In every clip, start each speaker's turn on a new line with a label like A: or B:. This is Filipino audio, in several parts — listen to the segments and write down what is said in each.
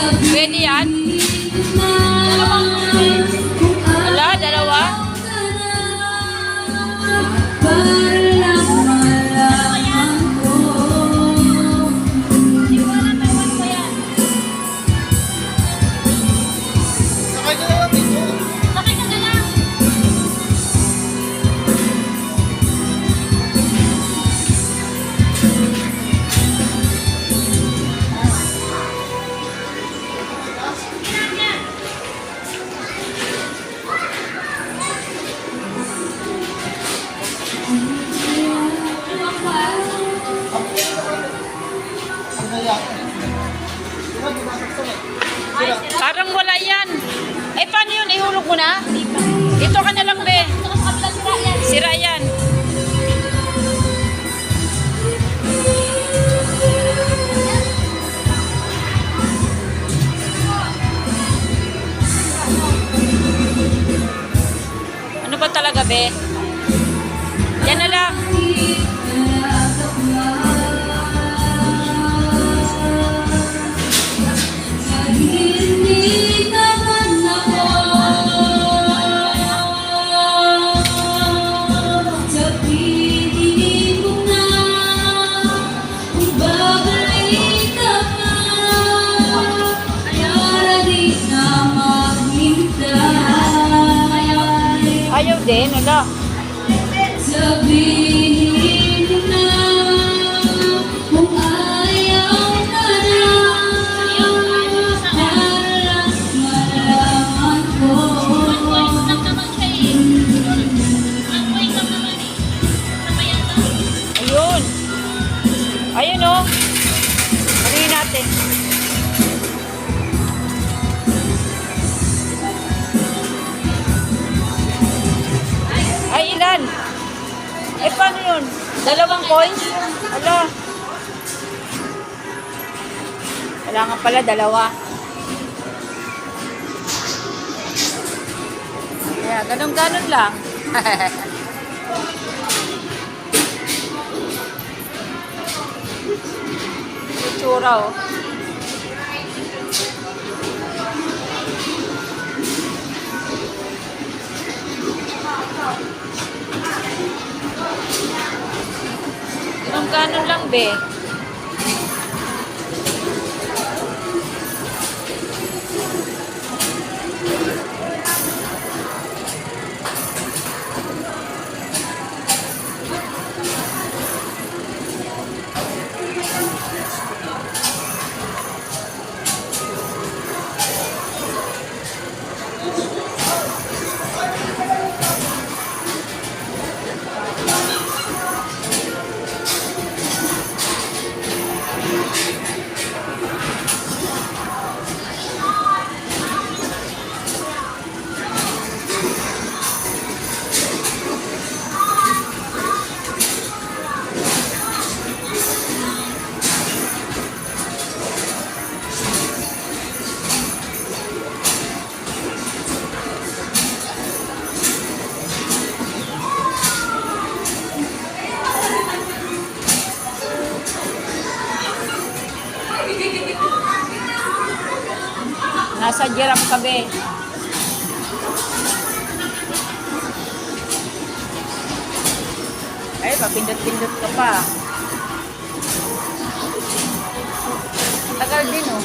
A: Pwede yan? Wala, dalawa? Parang wala yan. Eh, paano yun? Ihulog mo na? Dito ka na lang, be. Sira yan. Ano ba talaga, be? Yan na lang. Ayaw din, ala.
B: Sabihin mo na kung ayaw ka na para malaman ko.
A: Ayun. Ayun, oh. Parihin natin. Ay, ilan? Eh, paano yun? Dalawang coins? Ala. Kailangan pala dalawa. Kaya, ganun-ganun lang. Itsura, oh. Ganun lang, be. Nasa giraffe ka, be. Ay, papindot-pindot ka pa. Tagal din, oh.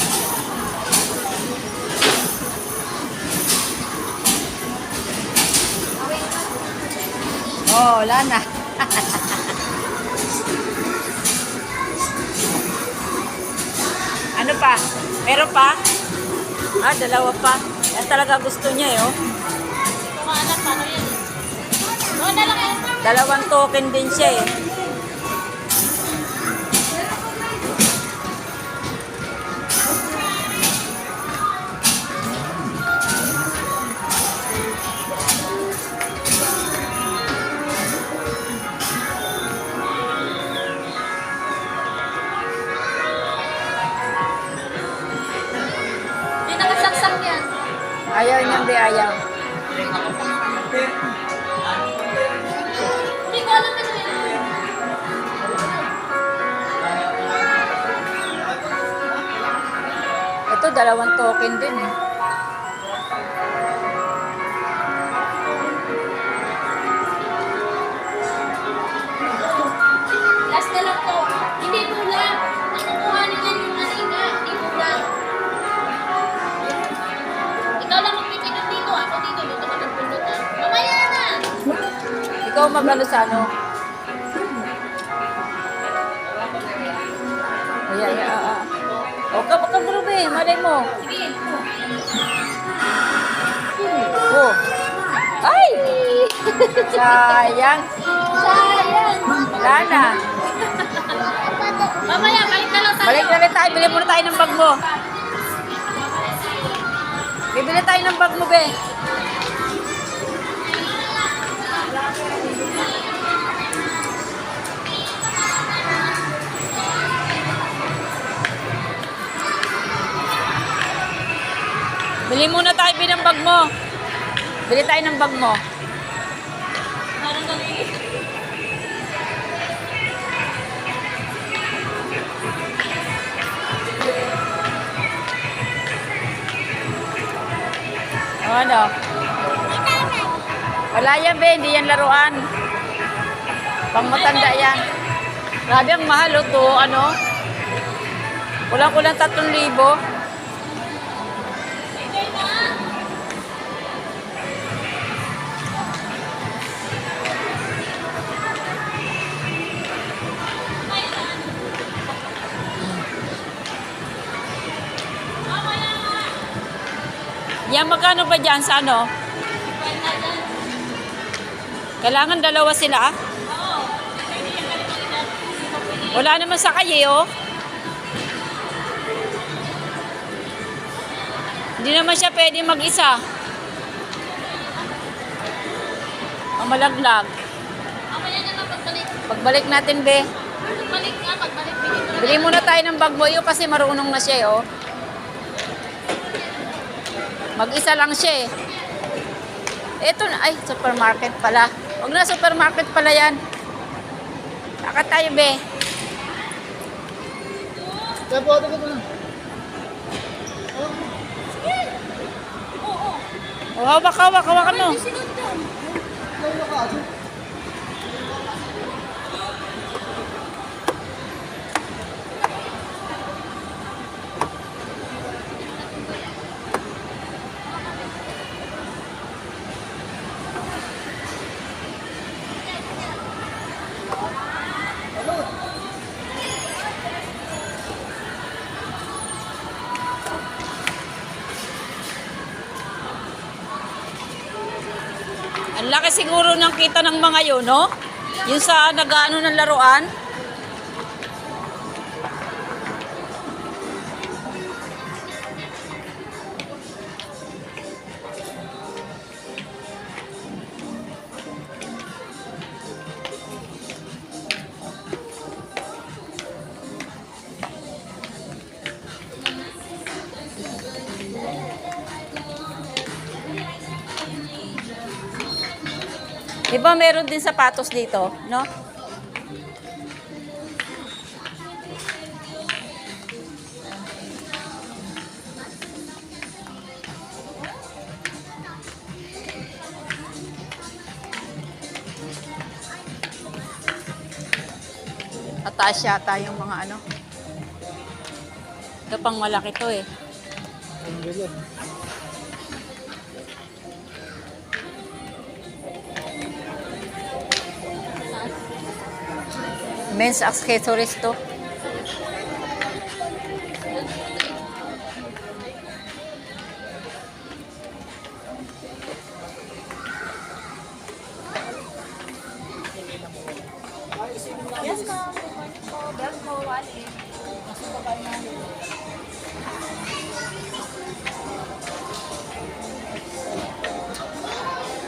A: Oh, wala na. Ano pa? Meron pa? Ah, dalawa pa. Yan talaga gusto niya, eh, oh.
B: Anak, paano yan? Doon na lang yan.
A: Dalawang token din siya, eh.
B: Hindi nakasaksak yan.
A: Ayaw niyang di ayaw.
B: Hindi ko alam ano yan.
A: Ito dalawang token din eh.
B: Last na lang to. Hindi muna. Nakukuha nila yung kanina. Hindi muna. Ikaw lang magpipindot dito. Ako dito. Dito ka nagpindot ha. Mamaya na.
A: Ikaw mag-ano sa ano? Ayan, O, kapag be, malay mo.
B: Sige.
A: Oh. Ay! Sayang.
B: Sayang.
A: Wala na.
B: Mamaya, balik na lang tayo.
A: Balik na rin tayo. Bili muna tayo ng bag mo. Bibili tayo ng bag mo, be. Bili muna tayo, bili ng bag mo. Bili tayo ng bag mo.
B: Parang galing.
A: O, ano? Wala yan, be. Hindi yan laruan. Pang matanda yan. Grabe ang mahal, o to. Ano? Kulang-kulang 3,000. Yan, magkano ba dyan sa ano? Kailangan dalawa sila? Wala naman sa kaye, oh. Hindi naman siya pwede mag-isa. Ang malaglag.
B: Mamaya na lang pagbalik.
A: Pagbalik natin, be.
B: Pagbalik nga, pagbalik.
A: Bili muna tayo ng bag mo, kasi marunong na siya, oh. Mag-isa lang siya, eh. Ito na, ay, supermarket pala. Huwag na, supermarket pala yan. Lakad tayo, be.
C: Kaya po, ito na.
A: Oh, hawak ano. Ang laki siguro ng kita ng mga yun, no? Yung sa nag-ano ng laruan. Diba meron din sapatos dito, no? Mataas yata yung mga ano. Ito pang malaki to eh. Men's accessories to.
B: Yes, ma'am. Belt mo, wallet.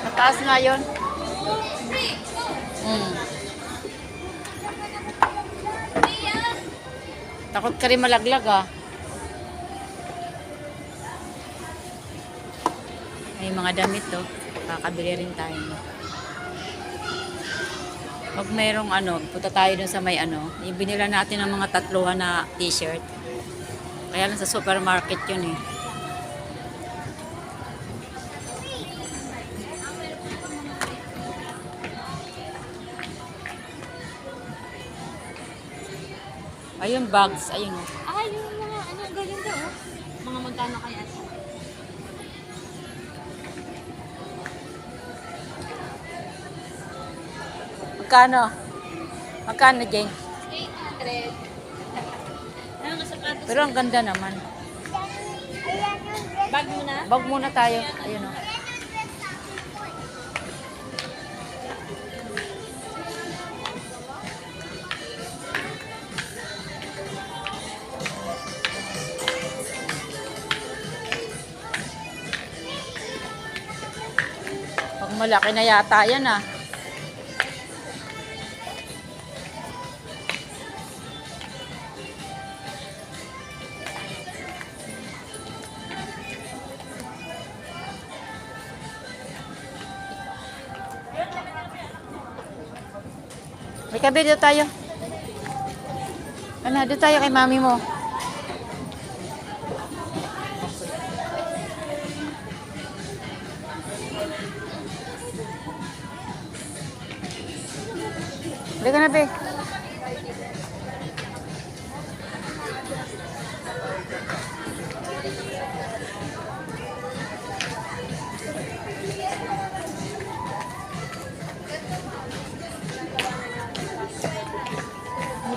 A: Mataas nga yun. Takot ka rin malaglag ah. May mga damit to. Kakabili rin tayo. Pag mayroong ano, punta tayo dun sa may ano, ibinila natin ang mga tatluhan na t-shirt. Kaya lang sa supermarket yun eh. Ayun, bags. Ayun. Oh.
B: Yung mga ano, galing daw. Mga magkano kaya?
A: Magkano? Magkano, Jane?
B: 800. Ano nga sapatos?
A: Pero ang ganda naman.
B: Bag mo na?
A: Bag muna tayo. Ayun o. Pag malaki na yata yan ah. May kabe, dito tayo. Ano, dito tayo kay mami mo. Halika na, be.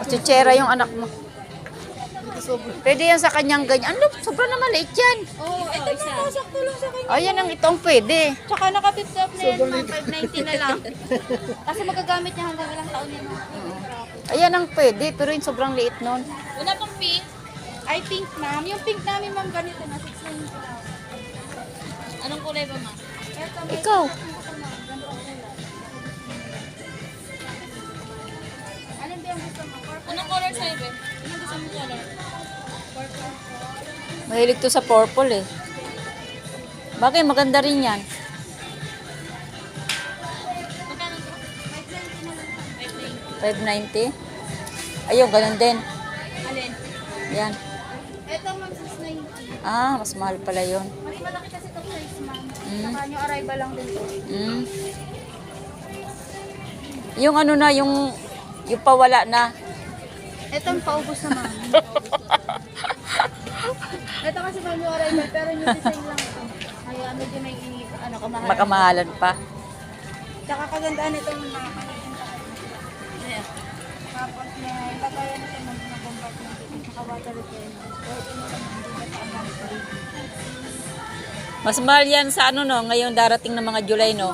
A: Chichera yung anak mo. Pwede yan sa kanyang ganyan. Ano, sobrang na maliit yan.
B: Oo, ito na. Sakto lang sa kanya.
A: Ayan ang itong pwede.
B: Tsaka nakatip-top na yan, mga 590 na lang. Kasi magagamit niya hanggang ilang taon yan.
A: Ayan ang pwede, pero yung sobrang liit nun.
B: Wala pang pink? Ay, pink, ma'am. Yung pink namin, ma'am, ganito na. 690 lang. Anong kulay ba, ma'am? Ito, may
A: Ikaw.
B: Alin ba yung gusto mo? Anong color sa'yo, be? Anong gusto mo color? Purple.
A: Mahilig to sa purple eh. Bagay, maganda rin yan.
B: Magkano to? 590 na lang.
A: 590. Ayun, ganun din.
B: Alin?
A: Yan.
B: Ito, ma'am, 690.
A: Ah, mas mahal pala yun.
B: Mas malaki kasi ito size, ma'am.
A: Mm.
B: Saka yung arrival lang din po.
A: Mm. Yung ano na, yung pawala na.
B: Ito ang paubos na, ma'am. Ito kasi ma'am yung arrival, pero yung design lang ito. Kaya medyo may kamahalan.
A: Makamahalan pa.
B: Tsaka kagandaan ito yung mga Ayan. Tapos may lagayan ito ng mga compartment. Tsaka water repellent. So ito na lang, hindi na sa amount pa rin.
A: Mas mahal yan sa ano no, ngayon darating na mga July no.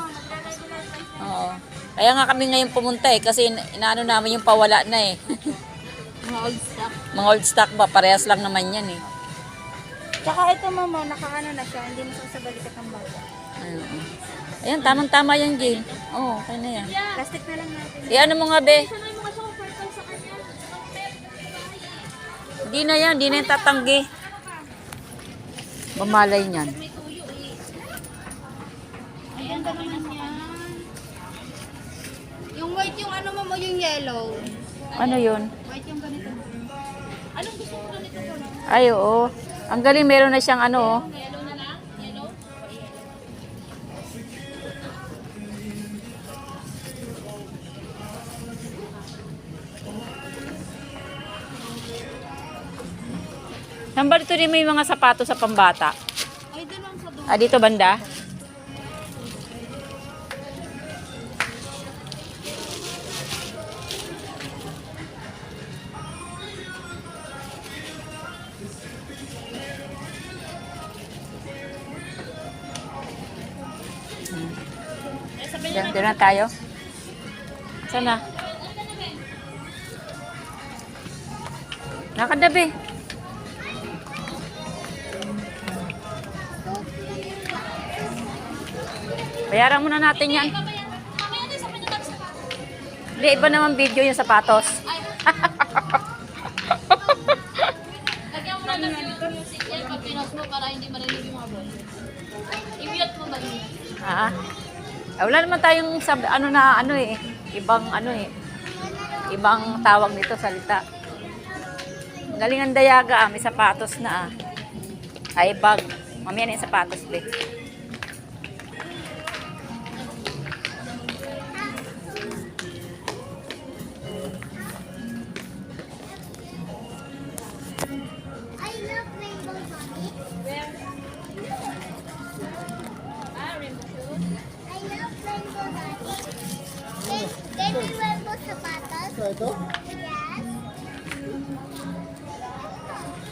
A: Oo. Kaya nga kami ngayon pumunta eh, kasi inaano namin yung pawala na eh.
B: Mga old stock.
A: Mga old stock ba, parehas lang naman yan eh.
B: Tsaka ito mama, nakaano na siya, hindi na sa balikat ng bata.
A: Ayun. Ayan, tamang-tama yan, Jane. Oo, okay na yan.
B: Plastic na lang natin.
A: Ano mo nga, be?
B: Sana yung mga purple sa kanya.
A: Hindi na yan, hindi na yung tatanggi. Mamalay niyan.
B: May tuyo eh. Ang ganda naman yan. Yung white yung ano mo, yung yellow.
A: Ano yun?
B: White yung ganito. Anong gusto mo ganito ko lang?
A: Ay, oo. Ang galing, meron na siyang ano, oh.
B: Yellow na lang? Yellow?
A: Saan ba dito din may mga sapatos sa pambata?
B: Ay, doon lang sa doon.
A: Ah, dito banda? Diyan na tayo. Sana? Nakadabi. Bayaran muna natin yan.
B: Mamaya din sa pinatag sa
A: Hindi, iba naman video yung sapatos.
B: Lagyan mo na lang yung music yan pag pinos mo para hindi marinig yung mga boy. I-mute mo ba yun?
A: Ah. Wala naman tayong ano na ano eh. Ibang ano eh. Ibang tawag nito salita. Galing ang dayaga, may sapatos na Ay, bag. Mamaya na yung sapatos, be.
B: I love rainbow bunny. Where? Rainbow shoes. I love rainbow bunny. Can we rainbow sapatos?
C: Ito?
B: Yes.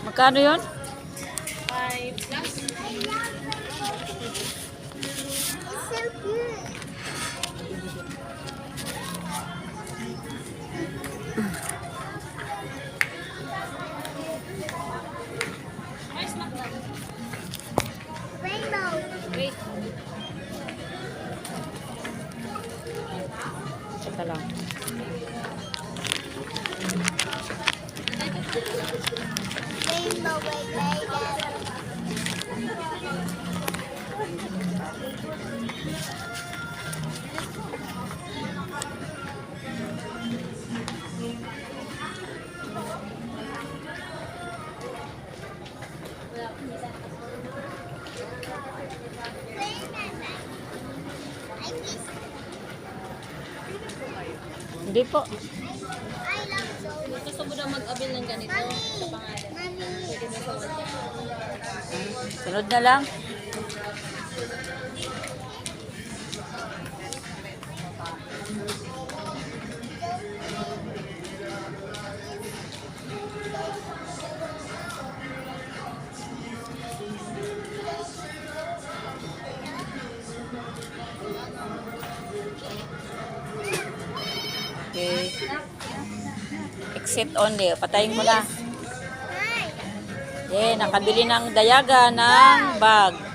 A: Magkano yun?
B: 5 plus. I love rainbow bunny. It's so cute. Rainbow.
A: Wait. Ito lang.
B: Rainbow rainbow.
A: Hindi po.
B: I love those.
D: Gusto mo daw mag-abil ng ganito sa pangalan.
B: Mommy.
A: Sunod na lang. Okay. Exit only. Patayin mo na.
B: Hi.
A: Okay, nakabili ng dayaga ng bag.